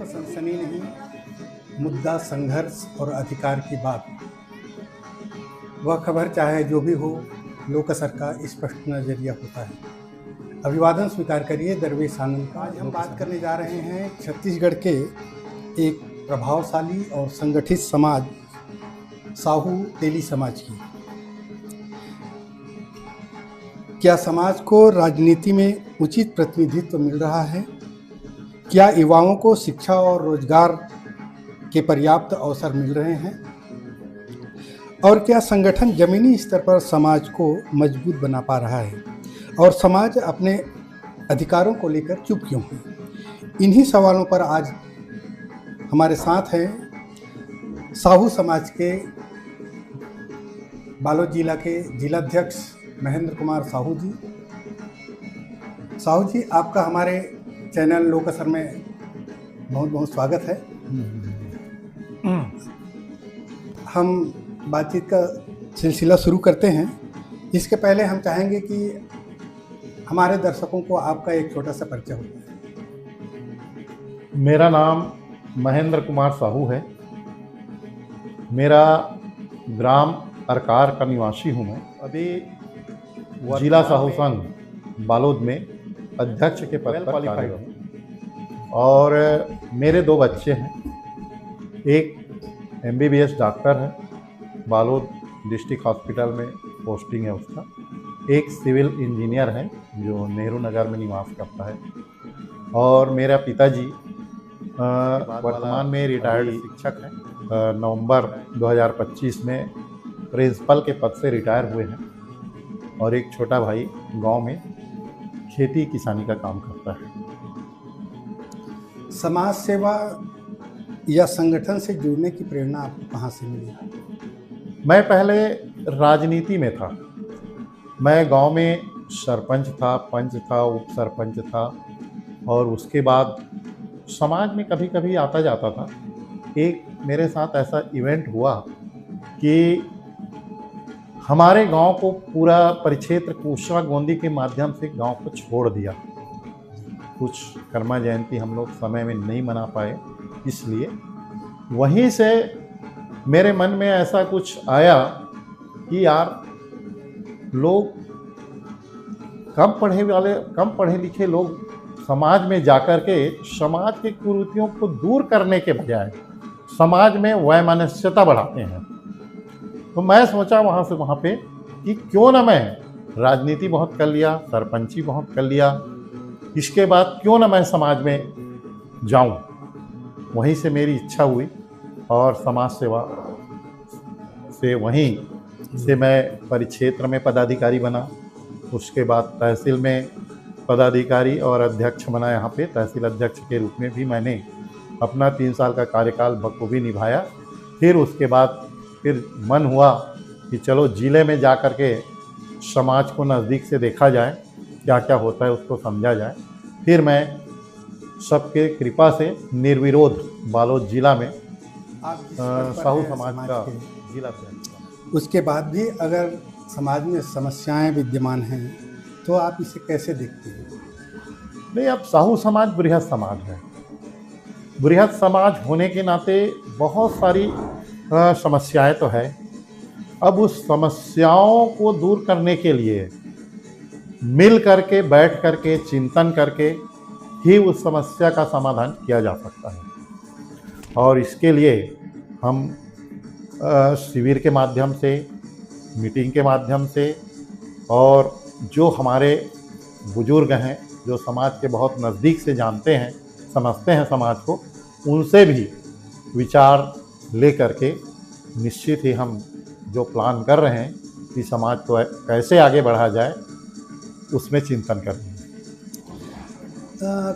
सिर्फ सनसनी नहीं, मुद्दा संघर्ष और अधिकार की बात। वह खबर चाहे जो भी हो, लोकसर का स्पष्ट नजरिया होता है। अभिवादन स्वीकार करिए दरवेश आनंद का। आज हम बात करने जा रहे हैं छत्तीसगढ़ के एक प्रभावशाली और संगठित समाज साहू तेली समाज की। क्या समाज को राजनीति में उचित प्रतिनिधित्व मिल रहा है? क्या युवाओं को शिक्षा और रोजगार के पर्याप्त अवसर मिल रहे हैं? और क्या संगठन जमीनी स्तर पर समाज को मजबूत बना पा रहा है? और समाज अपने अधिकारों को लेकर चुप क्यों है? इन्हीं सवालों पर आज हमारे साथ हैं साहू समाज के बालोद जिला के जिलाध्यक्ष महेंद्र कुमार साहू जी। साहू जी, आपका हमारे चैनल लोकसर में बहुत बहुत स्वागत है। हम बातचीत का सिलसिला शुरू करते हैं। इसके पहले हम चाहेंगे कि हमारे दर्शकों को आपका एक छोटा सा परिचय हो। मेरा नाम महेंद्र कुमार साहू है। मेरा ग्राम अरकार का निवासी हूँ। मैं अभी जिला साहू संघ बालोद में अध्यक्ष के पद पर क्वालिफाइड हूँ और मेरे 2 बच्चे हैं। एक MBBS डॉक्टर है, बालोद डिस्ट्रिक्ट हॉस्पिटल में पोस्टिंग है उसका। एक सिविल इंजीनियर है जो नेहरू नगर में निवास करता है। और मेरा पिताजी वर्तमान में रिटायर्ड शिक्षक हैं। नवंबर 2025 में प्रिंसिपल के पद से रिटायर हुए हैं। और एक छोटा भाई गांव में खेती किसानी का काम करता है। समाज सेवा या संगठन से जुड़ने की प्रेरणा आपको कहाँ से मिली? मैं पहले राजनीति में था। मैं गांव में सरपंच था, पंच था, उप सरपंच था। और उसके बाद समाज में कभी कभी आता जाता था। एक मेरे साथ ऐसा इवेंट हुआ कि हमारे गांव को पूरा परिक्षेत्र कुशवा गोंदी के माध्यम से गांव को छोड़ दिया। कुछ कर्मा जयंती हम लोग समय में नहीं मना पाए, इसलिए वहीं से मेरे मन में ऐसा कुछ आया कि यार, लोग कम पढ़े लिखे लोग समाज में जाकर के समाज के कुरीतियों को दूर करने के बजाय समाज में वैमनस्यता बढ़ाते हैं। तो मैं सोचा वहाँ पे कि क्यों ना मैं राजनीति बहुत कर लिया, सरपंची बहुत कर लिया, इसके बाद क्यों ना मैं समाज में जाऊं। वहीं से मेरी इच्छा हुई और समाज सेवा से वहीं से मैं परिक्षेत्र में पदाधिकारी बना। उसके बाद तहसील में पदाधिकारी और अध्यक्ष बना। यहाँ पे तहसील अध्यक्ष के रूप में भी मैंने अपना 3 साल का कार्यकाल बखूबी निभाया। फिर उसके बाद मन हुआ कि चलो जिले में जा कर के समाज को नज़दीक से देखा जाए, क्या क्या होता है उसको समझा जाए। फिर मैं सबके कृपा से निर्विरोध बालोद जिला में साहू समाज का जिला अध्यक्ष। उसके बाद भी अगर समाज में समस्याएं विद्यमान हैं तो आप इसे कैसे देखते हैं? नहीं, अब साहू समाज बृहद समाज है। बृहद समाज होने के नाते बहुत सारी समस्याएं तो है। अब उस समस्याओं को दूर करने के लिए मिल करके, बैठ करके, चिंतन करके ही उस समस्या का समाधान किया जा सकता है। और इसके लिए हम शिविर के माध्यम से, मीटिंग के माध्यम से, और जो हमारे बुजुर्ग हैं जो समाज के बहुत नज़दीक से जानते हैं, समझते हैं समाज को, उनसे भी विचार ले करके निश्चित ही हम जो प्लान कर रहे हैं कि समाज को कैसे आगे बढ़ा जाए, उसमें चिंतन कर रहे हैं।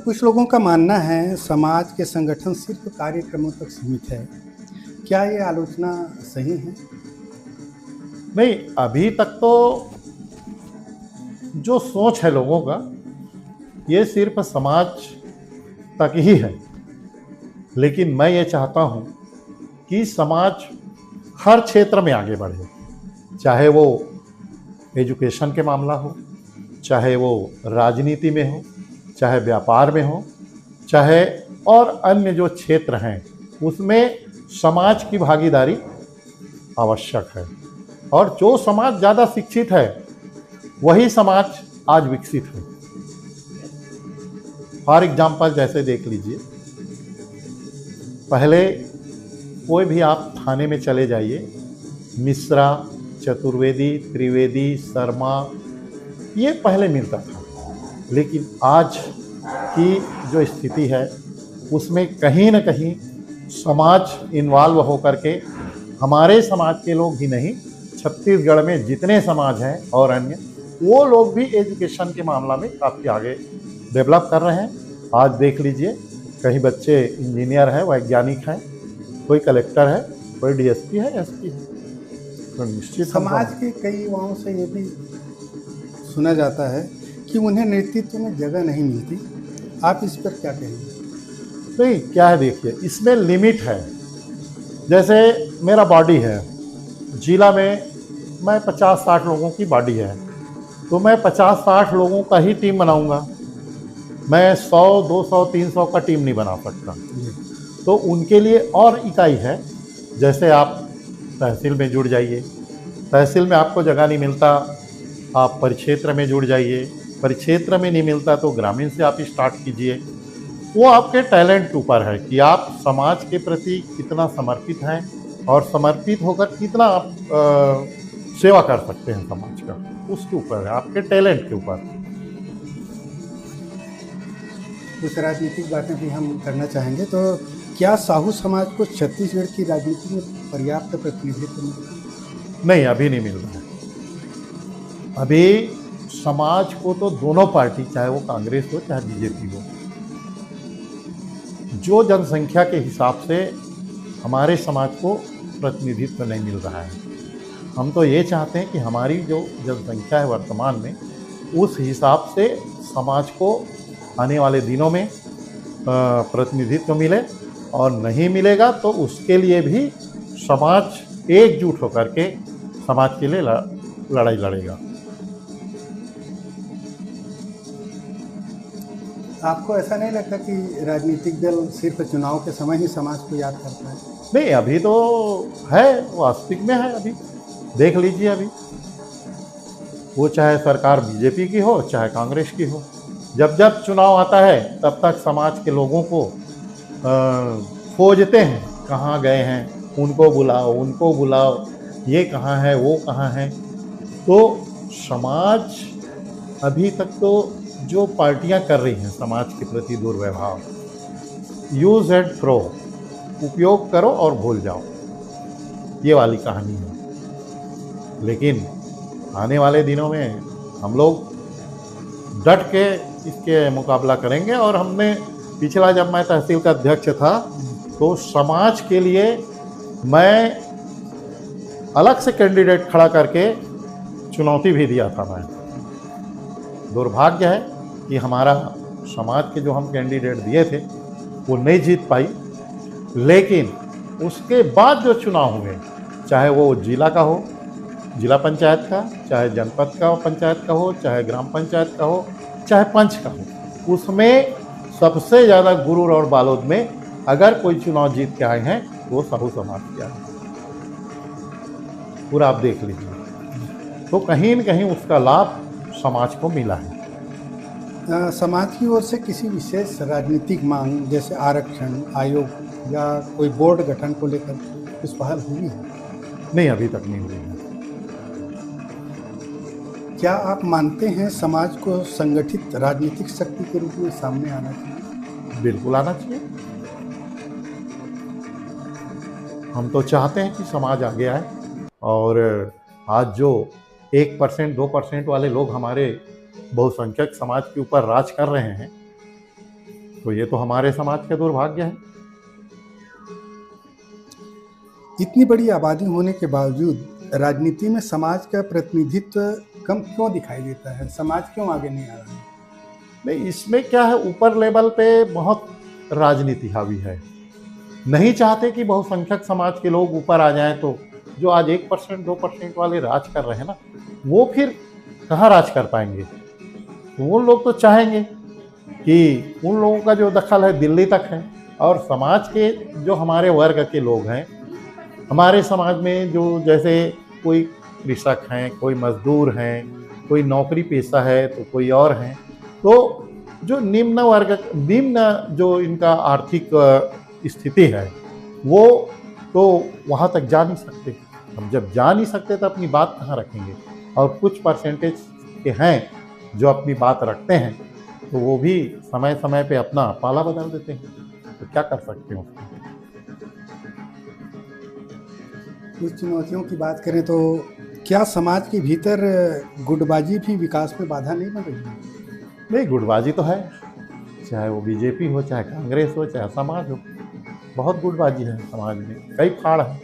कुछ लोगों का मानना है समाज के संगठन सिर्फ कार्यक्रमों तक सीमित है। क्या ये आलोचना सही है? नहीं, अभी तक तो जो सोच है लोगों का, ये सिर्फ समाज तक ही है। लेकिन मैं ये चाहता हूँ कि समाज हर क्षेत्र में आगे बढ़े, चाहे वो एजुकेशन के मामला हो, चाहे वो राजनीति में हो, चाहे व्यापार में हो, चाहे और अन्य जो क्षेत्र हैं उसमें समाज की भागीदारी आवश्यक है। और जो समाज ज़्यादा शिक्षित है वही समाज आज विकसित है। फॉर एग्जाम्पल जैसे देख लीजिए, पहले कोई भी आप थाने में चले जाइए, मिश्रा, चतुर्वेदी, त्रिवेदी, शर्मा, ये पहले मिलता था। लेकिन आज की जो स्थिति है उसमें कहीं न कहीं समाज इन्वॉल्व होकर के हमारे समाज के लोग ही नहीं, छत्तीसगढ़ में जितने समाज हैं और अन्य, वो लोग भी एजुकेशन के मामला में काफ़ी आगे डेवलप कर रहे हैं। आज देख लीजिए, कहीं बच्चे इंजीनियर हैं, वैज्ञानिक हैं, कोई कलेक्टर है, कोई डीएसपी है, एसपी है। तो निश्चित समाज के कई युवाओं से ये भी सुना जाता है कि उन्हें नेतृत्व में जगह नहीं मिलती। आप इस पर क्या कहेंगे? नहीं, क्या है देखिए, इसमें लिमिट है। जैसे मेरा बॉडी है, जिला में मैं 50-60 लोगों की बॉडी है, तो मैं 50-60 लोगों का ही टीम बनाऊंगा। मैं 100, 200, 300 का टीम नहीं बना सकता। तो उनके लिए और इकाई है। जैसे आप तहसील में जुड़ जाइए, तहसील में आपको जगह नहीं मिलता, आप परिक्षेत्र में जुड़ जाइए, परिक्षेत्र में नहीं मिलता तो ग्रामीण से आप स्टार्ट कीजिए। वो आपके टैलेंट के ऊपर है कि आप समाज के प्रति कितना समर्पित हैं और समर्पित होकर कितना आप सेवा कर सकते हैं समाज का, उसके ऊपर है, आपके टैलेंट के ऊपर। कुछ राजनीतिक बातें भी हम करना चाहेंगे। तो क्या साहू समाज को छत्तीसगढ़ की राजनीति में पर्याप्त प्रतिनिधित्व मिलता है? नहीं, अभी नहीं मिल रहा है। अभी समाज को तो दोनों पार्टी, चाहे वो कांग्रेस हो चाहे बीजेपी हो, जो जनसंख्या के हिसाब से हमारे समाज को प्रतिनिधित्व नहीं मिल रहा है। हम तो ये चाहते हैं कि हमारी जो जनसंख्या है वर्तमान में, उस हिसाब से समाज को आने वाले दिनों में प्रतिनिधित्व मिले, और नहीं मिलेगा तो उसके लिए भी समाज एकजुट होकर के समाज के लिए लड़ाई लड़ेगा। आपको ऐसा नहीं लगता कि राजनीतिक दल सिर्फ चुनाव के समय ही समाज को याद करता है? नहीं, अभी तो है, वास्तविक में है। अभी देख लीजिए, अभी वो चाहे सरकार बीजेपी की हो चाहे कांग्रेस की हो, जब जब चुनाव आता है तब तक समाज के लोगों को खोजते हैं, कहाँ गए हैं, उनको बुलाओ, ये कहाँ है, वो कहाँ है। तो समाज अभी तक तो जो पार्टियां कर रही हैं समाज के प्रति दुर्व्यवहार, यूज़ एंड थ्रो, उपयोग करो और भूल जाओ, ये वाली कहानी है। लेकिन आने वाले दिनों में हम लोग डट के इसके मुकाबला करेंगे। और हमने पिछला, जब मैं तहसील का अध्यक्ष था, तो समाज के लिए मैं अलग से कैंडिडेट खड़ा करके चुनौती भी दिया था। मैं, दुर्भाग्य है कि हमारा समाज के जो हम कैंडिडेट दिए थे वो नहीं जीत पाई। लेकिन उसके बाद जो चुनाव हुए, चाहे वो जिला का हो, जिला पंचायत का, चाहे जनपद का पंचायत का हो, चाहे ग्राम पंचायत का हो, चाहे पंच का हो, उसमें सबसे ज़्यादा गुरूर और बालोद में अगर कोई चुनाव जीत के आए हैं वो साहू समाज के आए, पूरा आप देख लीजिए। तो कहीं न कहीं उसका लाभ समाज को मिला है। समाज की ओर से किसी विशेष राजनीतिक मांग जैसे आरक्षण आयोग या कोई बोर्ड गठन को लेकर कुछ पहल हुई है? नहीं, अभी तक नहीं हुई है। क्या आप मानते हैं समाज को संगठित राजनीतिक शक्ति के रूप में सामने आना चाहिए? बिल्कुल आना चाहिए। हम तो चाहते हैं कि समाज आगे आए, और आज जो 1%, 2% वाले लोग हमारे बहुसंख्यक समाज के ऊपर राज कर रहे हैं, तो ये तो हमारे समाज का दुर्भाग्य है। इतनी बड़ी आबादी होने के बावजूद राजनीति में समाज का प्रतिनिधित्व कम क्यों दिखाई देता है? समाज क्यों आगे नहीं आ रहा है? नहीं, इसमें क्या है, ऊपर लेवल पे बहुत राजनीति हावी है। नहीं चाहते कि बहुसंख्यक समाज के लोग ऊपर आ जाएं, तो जो आज 1%, 2% वाले राज कर रहे हैं ना, वो फिर कहाँ राज कर पाएंगे? तो वो लोग तो चाहेंगे कि उन लोगों का जो दखल है दिल्ली तक है, और समाज के जो हमारे वर्ग के लोग हैं, हमारे समाज में जो जैसे कोई कृषक हैं, कोई मजदूर हैं, कोई नौकरी पेशा है तो कोई और हैं, तो जो निम्न जो इनका आर्थिक स्थिति है वो तो वहाँ तक जा नहीं सकते। हम जब जा नहीं सकते तो अपनी बात कहाँ रखेंगे। और कुछ परसेंटेज के हैं जो अपनी बात रखते हैं, तो वो भी समय समय पे अपना पाला बदल देते हैं, तो क्या कर सकते हैं उसको। कुछ चुनौतियों की बात करें तो क्या समाज के भीतर गुटबाजी भी विकास में बाधा नहीं बन रही है? नहीं, गुटबाजी तो है, चाहे वो बीजेपी हो, चाहे कांग्रेस हो, चाहे समाज हो, बहुत गुटबाजी है समाज में, कई फाड़ है।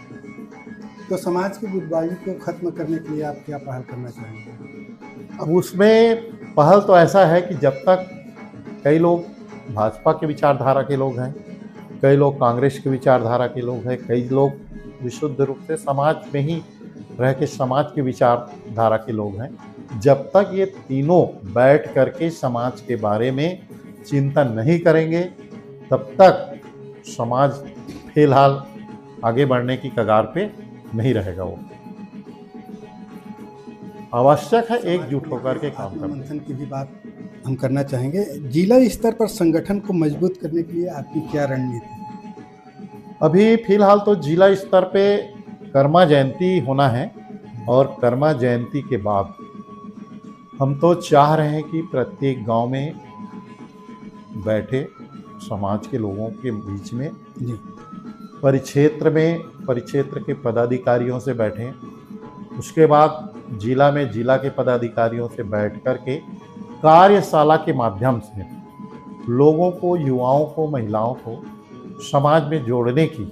तो समाज की गुटबाजी को खत्म करने के लिए आप क्या पहल करना चाहेंगे? अब उसमें पहल तो ऐसा है कि जब तक कई लोग भाजपा के विचारधारा के लोग हैं, कई लोग कांग्रेस के विचारधारा के लोग हैं, कई लोग विशुद्ध रूप से समाज में ही रह के समाज के विचारधारा के लोग हैं, जब तक ये तीनों बैठ करके समाज के बारे में चिंतन नहीं करेंगे, तब तक समाज फिलहाल आगे बढ़ने की कगार पे नहीं रहेगा। वो आवश्यक है एकजुट होकर के काम करना। मंथन की भी बात हम करना चाहेंगे। जिला स्तर पर संगठन को मजबूत करने के लिए आपकी क्या रणनीति है? अभी फिलहाल तो जिला स्तर पे कर्मा जयंती होना है, और कर्मा जयंती के बाद हम तो चाह रहे हैं कि प्रत्येक गांव में बैठे समाज के लोगों के बीच में जी, परिक्षेत्र के पदाधिकारियों से बैठें, उसके बाद जिला में जिला के पदाधिकारियों से बैठ कर के कार्यशाला के माध्यम से लोगों को, युवाओं को, महिलाओं को समाज में जोड़ने की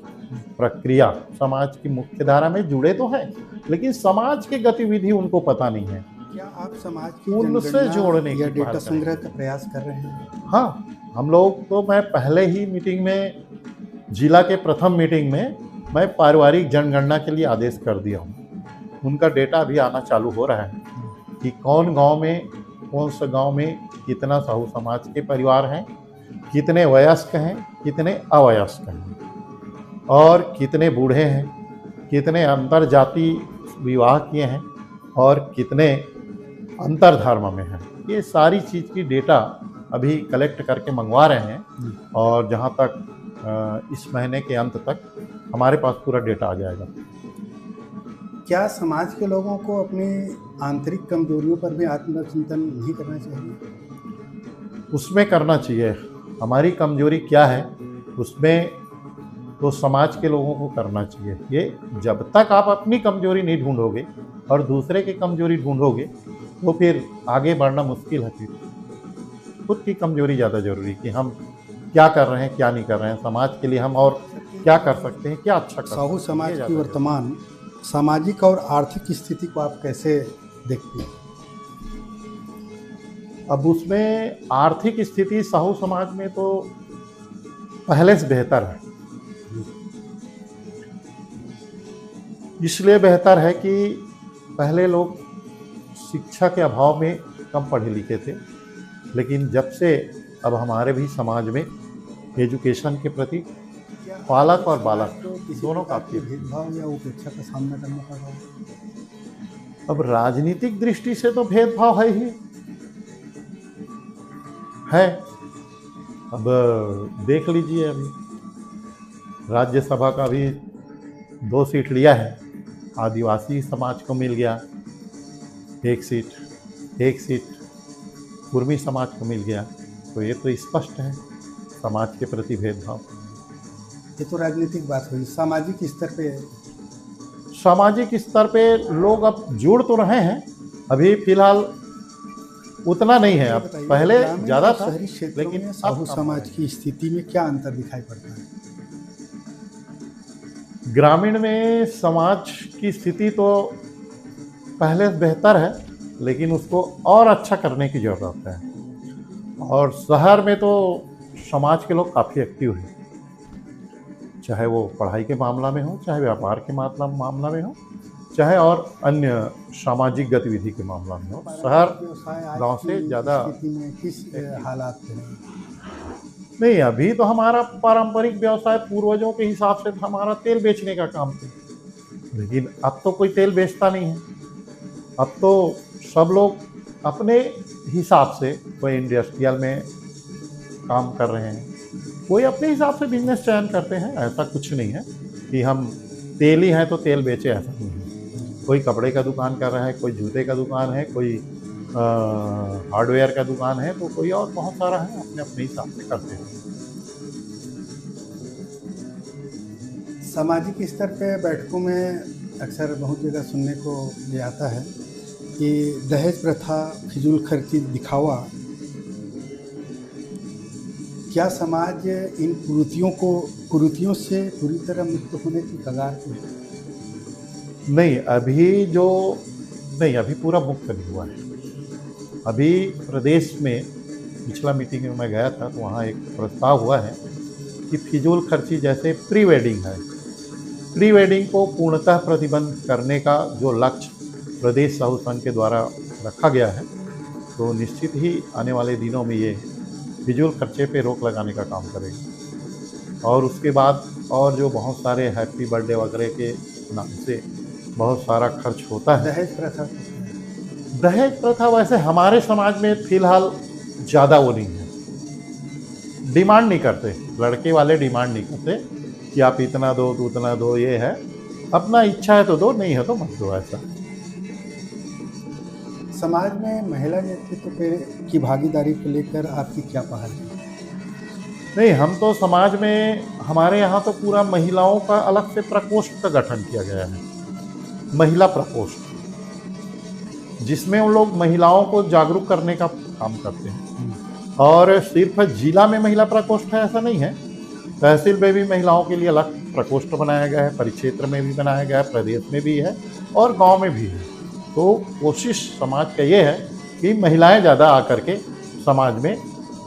प्रक्रिया, समाज की मुख्य धारा में जुड़े तो हैं लेकिन समाज की गतिविधि उनको पता नहीं है। क्या आप समाज की उनसे जनगणना जोड़ने या की डेटा बात संग्रह का प्रयास कर रहे हैं? हाँ, हम लोग तो, मैं पहले ही मीटिंग में, जिला के प्रथम मीटिंग में मैं पारिवारिक जनगणना के लिए आदेश कर दिया हूँ। उनका डेटा अभी आना चालू हो रहा है कि कौन गांव में, कौन सा गांव में कितना साहू समाज के परिवार हैं, कितने वयस्क हैं, कितने अवयस्क हैं, और कितने बूढ़े हैं, कितने अंतर जाति विवाह किए हैं, और कितने अंतर धर्म में हैं। ये सारी चीज़ की डेटा अभी कलेक्ट करके मंगवा रहे हैं, और जहाँ तक इस महीने के अंत तक हमारे पास पूरा डेटा आ जाएगा। क्या समाज के लोगों को अपनी आंतरिक कमजोरियों पर भी आत्मचिंतन नहीं करना चाहिए? उसमें करना चाहिए। हमारी कमजोरी क्या है उसमें तो समाज के लोगों को करना चाहिए। ये जब तक आप अपनी कमजोरी नहीं ढूंढोगे और दूसरे की कमजोरी ढूंढोगे तो फिर आगे बढ़ना मुश्किल है। फिर खुद की कमजोरी ज़्यादा जरूरी कि हम क्या कर रहे हैं, क्या नहीं कर रहे हैं, समाज के लिए हम और क्या कर सकते हैं, क्या अच्छा कर सकते हैं। साहू समाज की वर्तमान सामाजिक और आर्थिक स्थिति को आप कैसे देखते हैं? अब उसमें आर्थिक स्थिति साहू समाज में तो पहले से बेहतर है। इसलिए बेहतर है कि पहले लोग शिक्षा के अभाव में कम पढ़े लिखे थे, लेकिन जब से अब हमारे भी समाज में एजुकेशन के प्रति पालक और बालक दोनों का भेदभाव या उपेक्षा का सामना करना पड़ रहा है? अब राजनीतिक दृष्टि से तो भेदभाव है ही है। अब देख लीजिए, अभी राज्यसभा का भी 2 सीट लिया है, आदिवासी समाज को मिल गया 1 सीट कुर्मी समाज को मिल गया। तो ये तो स्पष्ट है समाज के प्रति भेदभाव। ये तो राजनीतिक बात हुई। सामाजिक स्तर पे लोग अब जुड़ तो रहे हैं, अभी फिलहाल उतना नहीं है, अब पहले ज़्यादा था, शहरी क्षेत्रों लेकिन में साहू समाज की स्थिति में क्या अंतर दिखाई पड़ता है? ग्रामीण में समाज की स्थिति तो पहले से बेहतर है, लेकिन उसको और अच्छा करने की ज़रूरत है। और शहर में तो समाज के लोग काफ़ी एक्टिव हैं, चाहे वो पढ़ाई के मामला में हो, चाहे व्यापार के मामला में हो, चाहे और अन्य सामाजिक गतिविधि के मामला में हो। शहर गांव से ज़्यादा किस हालात में? नहीं, अभी तो हमारा पारंपरिक व्यवसाय पूर्वजों के हिसाब से था, हमारा तेल बेचने का काम था। लेकिन अब तो कोई तेल बेचता नहीं है। अब तो सब लोग अपने हिसाब से, कोई इंडस्ट्रियल में काम कर रहे हैं, कोई अपने हिसाब से बिजनेस चयन करते हैं। ऐसा कुछ नहीं है कि हम तेल ही हैं तो तेल बेचे, ऐसा नहीं है। कोई कपड़े का दुकान कर रहा है, कोई जूते का दुकान है, कोई हार्डवेयर का दुकान है, तो कोई और बहुत सारा है, अपने अपने हिसाब से करते हैं। सामाजिक स्तर पे बैठकों में अक्सर बहुत जगह सुनने को ये आता है कि दहेज प्रथा, फिजूल खर्ची, दिखावा, क्या समाज इन कुरीतियों से पूरी तरह मुक्त होने की कगार पे है? नहीं, अभी पूरा मुक्त नहीं हुआ है। अभी प्रदेश में पिछला मीटिंग में मैं गया था, तो वहाँ एक प्रस्ताव हुआ है कि फिजूल खर्ची, जैसे प्री वेडिंग है, प्री वेडिंग को पूर्णतः प्रतिबंध करने का जो लक्ष्य प्रदेश साहू संघ के द्वारा रखा गया है, तो निश्चित ही आने वाले दिनों में ये फिजूल खर्चे पे रोक लगाने का काम करेगा। और उसके बाद और जो बहुत सारे हैप्पी बर्थडे वगैरह के नाम से बहुत सारा खर्च होता है। दहेज प्रथा वैसे हमारे समाज में फ़िलहाल ज़्यादा वो नहीं है, डिमांड नहीं करते, लड़के वाले डिमांड नहीं करते कि आप इतना दो तो उतना दो। ये है अपना इच्छा है तो दो, नहीं है तो मत दो। ऐसा समाज में महिला नेतृत्व की भागीदारी को लेकर आपकी क्या पहल है? नहीं, हम तो समाज में, हमारे यहाँ तो पूरा महिलाओं का अलग से प्रकोष्ठ का गठन किया गया है, महिला प्रकोष्ठ, जिसमें उन लोग महिलाओं को जागरूक करने का काम करते हैं। और सिर्फ जिला में महिला प्रकोष्ठ है ऐसा नहीं है, तहसील में भी महिलाओं के लिए अलग प्रकोष्ठ बनाया गया है, परिक्षेत्र में भी बनाया गया है, प्रदेश में भी है और गांव में भी है। तो कोशिश समाज का ये है कि महिलाएं ज़्यादा आकर के समाज में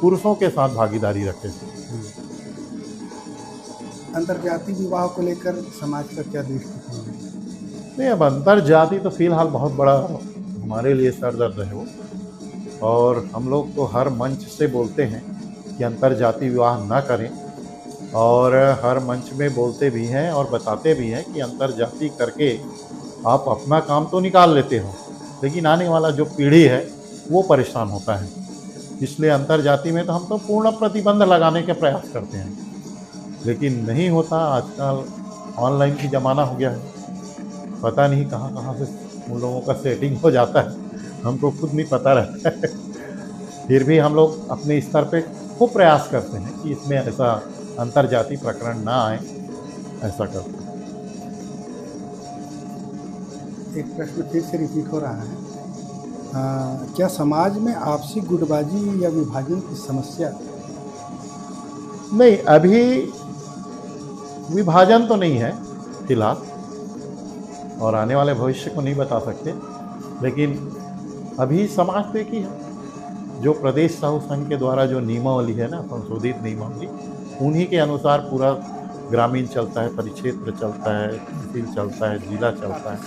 पुरुषों के साथ भागीदारी रखें। अंतर्जातीय विवाह को लेकर समाज का क्या दृष्टिकोण है? नहीं, अब अंतर्जाति तो फिलहाल बहुत बड़ा हमारे लिए सरदर्द है वो, और हम लोग तो हर मंच से बोलते हैं कि अंतर्जातीय विवाह ना करें, और हर मंच में बोलते भी हैं और बताते भी हैं कि अंतर्जाति करके आप अपना काम तो निकाल लेते हो, लेकिन आने वाला जो पीढ़ी है वो परेशान होता है। इसलिए अंतर्जाति में तो हम तो पूर्ण प्रतिबंध लगाने के प्रयास करते हैं, लेकिन नहीं होता। आजकल ऑनलाइन की ज़माना हो गया है, पता नहीं कहाँ कहाँ से उन लोगों का सेटिंग हो जाता है, हमको खुद नहीं पता रहता है। फिर भी हम लोग अपने स्तर पे खूब प्रयास करते हैं कि इसमें ऐसा अंतर्जातीय प्रकरण ना आए, ऐसा करते हैं। एक प्रश्न फिर से रिपीट हो रहा है, क्या समाज में आपसी गुटबाजी या विभाजन की समस्या? नहीं, अभी विभाजन तो नहीं है फिलहाल, और आने वाले भविष्य को नहीं बता सकते, लेकिन अभी समाज पे की है जो प्रदेश साहू संघ के द्वारा जो नियमावली है ना, संशोधित नियमावली, उन्हीं के अनुसार पूरा ग्रामीण चलता है, परिक्षेत्र चलता है, तहसील चलता है, जिला चलता है,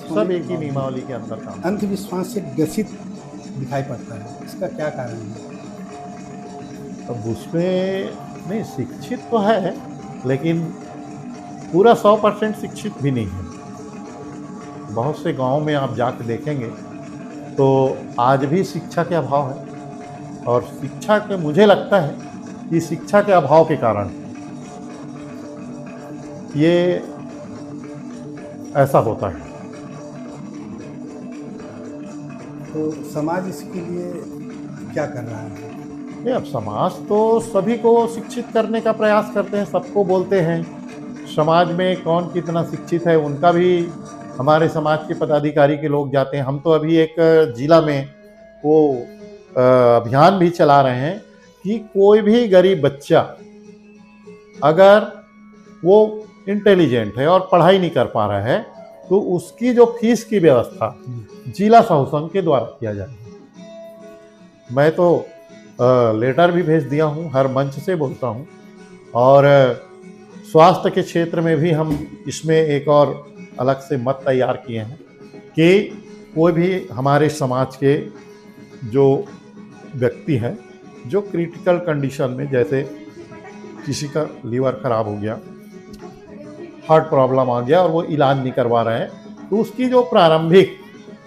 सब एक ही नियमावली के अंदर काम। अंधविश्वास से ग्रसित दिखाई पड़ता है, इसका क्या कारण है? अब उसमें नहीं, शिक्षित तो है लेकिन पूरा 100% शिक्षित भी नहीं है। बहुत से गांव में आप जाकर देखेंगे तो आज भी शिक्षा के अभाव है, और शिक्षा के, मुझे लगता है कि शिक्षा के अभाव के कारण ये ऐसा होता है। तो समाज इसके लिए क्या कर रहा है? नहीं, अब समाज तो सभी को शिक्षित करने का प्रयास करते हैं, सबको बोलते हैं। समाज में कौन कितना शिक्षित है उनका भी हमारे समाज के पदाधिकारी के लोग जाते हैं। हम तो अभी एक जिला में वो अभियान भी चला रहे हैं कि कोई भी गरीब बच्चा अगर वो इंटेलिजेंट है और पढ़ाई नहीं कर पा रहा है तो उसकी जो फीस की व्यवस्था जिला साहू संघ के द्वारा किया जाएगा। मैं तो लेटर भी भेज दिया हूँ, हर मंच से बोलता हूँ, और स्वास्थ्य के क्षेत्र में भी हम इसमें एक और अलग से मत तैयार किए हैं कि कोई भी हमारे समाज के जो व्यक्ति हैं जो क्रिटिकल कंडीशन में, जैसे किसी का लीवर खराब हो गया, हार्ट प्रॉब्लम आ गया और वो इलाज नहीं करवा रहे हैं, तो उसकी जो प्रारंभिक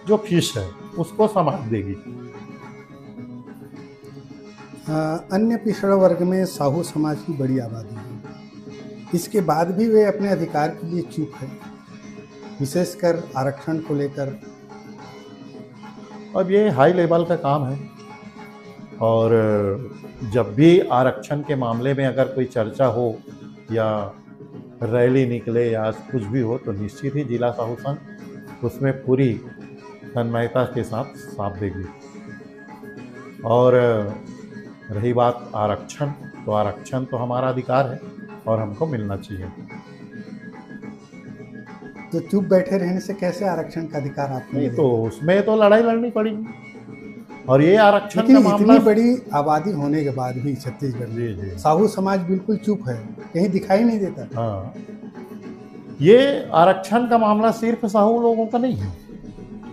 जो फीस है उसको समाज देगी। अन्य पिछड़ा वर्ग में साहू समाज की बड़ी आबादी है, इसके बाद भी वे अपने अधिकार के लिए चुप है, विशेषकर आरक्षण को लेकर। अब ये हाई लेवल का काम है और जब भी आरक्षण के मामले में अगर कोई चर्चा हो या रैली निकले या कुछ भी हो तो निश्चित ही जिला साहू संघ उसमें पूरी तन्मयता के साथ साथ देगी। और रही बात आरक्षण, तो आरक्षण तो हमारा अधिकार है और हमको मिलना चाहिए। तो चुप बैठे रहने से कैसे आरक्षण का अधिकार आपको नहीं मिलेगा? तो उसमें तो लड़ाई लड़नी पड़ेगी। और ये आरक्षण का लेकिन मामला इतनी बड़ी आबादी होने के बाद भी छत्तीसगढ़ जी जी में साहू समाज बिल्कुल चुप है, कहीं दिखाई नहीं देता। हाँ, ये आरक्षण का मामला सिर्फ साहू लोगों का नहीं है,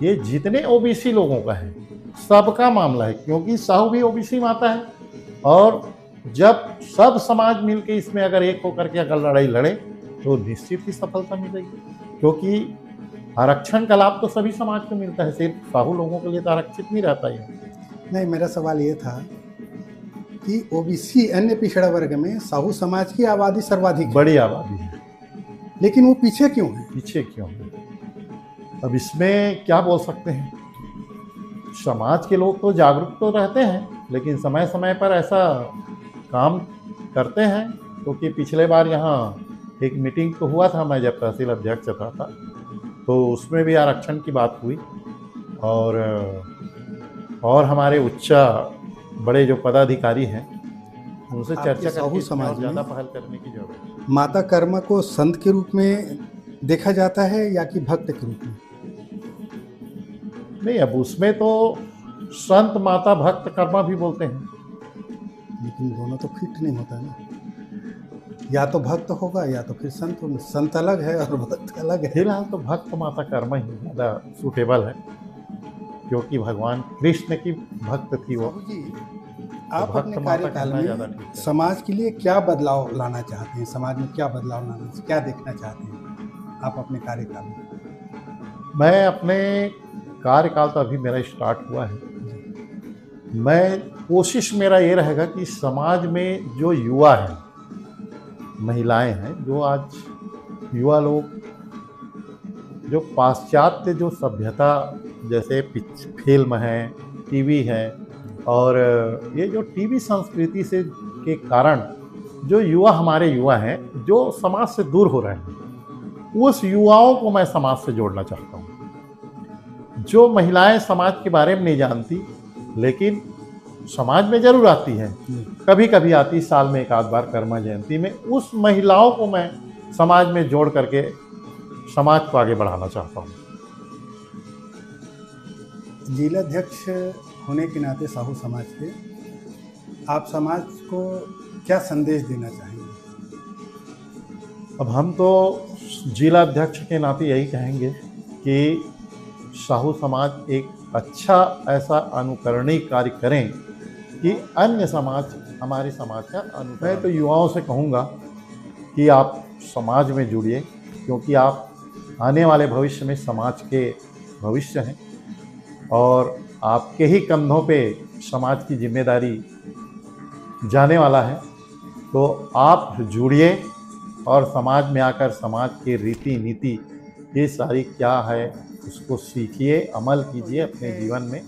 ये जितने ओबीसी लोगों का है सबका मामला है, क्योंकि साहू भी ओबीसी में आता है। और जब सब समाज मिलके इसमें अगर एक होकर के अगर लड़ाई लड़े तो निश्चित ही सफलता मिलेगी, क्योंकि आरक्षण का लाभ तो सभी समाज को मिलता है, सिर्फ साहू लोगों के लिए तो आरक्षित नहीं रहता है। नहीं, मेरा सवाल ये था कि ओबीसी अन्य पिछड़ा वर्ग में साहू समाज की आबादी सर्वाधिक है, बड़ी आबादी है, लेकिन वो पीछे क्यों है? पीछे क्यों है? अब इसमें क्या बोल सकते हैं, समाज के लोग तो जागरूक तो रहते हैं, लेकिन समय समय पर ऐसा काम करते हैं। क्योंकि पिछले बार यहाँ एक मीटिंग तो हुआ था, मैं जब तहसील अध्यक्ष था तो उसमें भी आरक्षण की बात हुई और हमारे उच्च बड़े जो पदाधिकारी हैं उनसे चर्चा साहू समाज में ज़्यादा पहल करने की जरूरत है। माता कर्मा को संत के रूप में देखा जाता है या कि भक्त के रूप में? नहीं, अब उसमें तो संत माता भक्त कर्मा भी बोलते हैं, लेकिन दोनों तो फिट नहीं होता ना, या तो भक्त होगा या तो फिर संत होगा। संत अलग है और भक्त अलग है। फिलहाल तो भक्त माता कर्मा ही ज़्यादा सूटेबल है, क्योंकि भगवान कृष्ण की भक्त थी वो। जी, आप भक्त अपने माता कार्यकाल करना ज़्यादा में ठीक है। समाज के लिए क्या बदलाव लाना चाहते हैं? समाज में क्या बदलाव लाना, क्या देखना चाहते हैं आप अपने कार्यकाल में? मैं अपने कार्यकाल तो अभी मेरा स्टार्ट हुआ है, मैं कोशिश मेरा ये रहेगा कि समाज में जो युवा हैं, महिलाएं हैं, जो आज युवा लोग जो पाश्चात्य जो सभ्यता जैसे फिल्म है, टीवी है, और ये जो टीवी संस्कृति से के कारण जो युवा हमारे युवा हैं जो समाज से दूर हो रहे हैं, उस युवाओं को मैं समाज से जोड़ना चाहता हूँ। जो महिलाएं समाज के बारे में नहीं जानती लेकिन समाज में जरूर आती हैं, कभी कभी आती, साल में एक आध बार कर्मा जयंती में, उस महिलाओं को मैं समाज में जोड़ करके समाज को आगे बढ़ाना चाहता हूँ। जिलाध्यक्ष होने के नाते साहू समाज के आप समाज को क्या संदेश देना चाहेंगे? अब हम तो जिलाध्यक्ष के नाते यही कहेंगे कि साहू समाज एक अच्छा ऐसा अनुकरणीय कार्य करें कि अन्य समाज हमारे समाज का अनुकरण। मैं तो युवाओं से कहूँगा कि आप समाज में जुड़िए, क्योंकि आप आने वाले भविष्य में समाज के भविष्य हैं और आपके ही कंधों पे समाज की जिम्मेदारी जाने वाला है। तो आप जुड़िए और समाज में आकर समाज के रीति नीति ये सारी क्या है उसको सीखिए, अमल कीजिए अपने जीवन में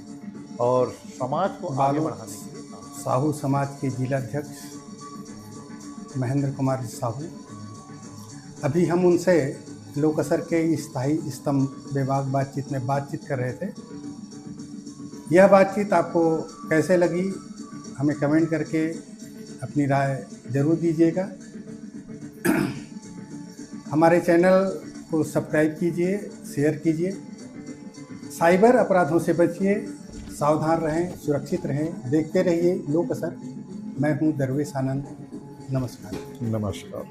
और समाज को आगे बढ़ाने के लिए। साहू समाज के जिलाध्यक्ष महेंद्र कुमार साहू, अभी हम उनसे लोकअसर के स्थायी स्तंभ विभाग बातचीत में बातचीत कर रहे थे। यह बातचीत आपको कैसे लगी हमें कमेंट करके अपनी राय ज़रूर दीजिएगा। हमारे चैनल को सब्सक्राइब कीजिए, शेयर कीजिए। साइबर अपराधों से बचिए, सावधान रहें, सुरक्षित रहें, देखते रहिए लोकअसर। मैं हूं दरवेश आनंद। नमस्कार। नमस्कार।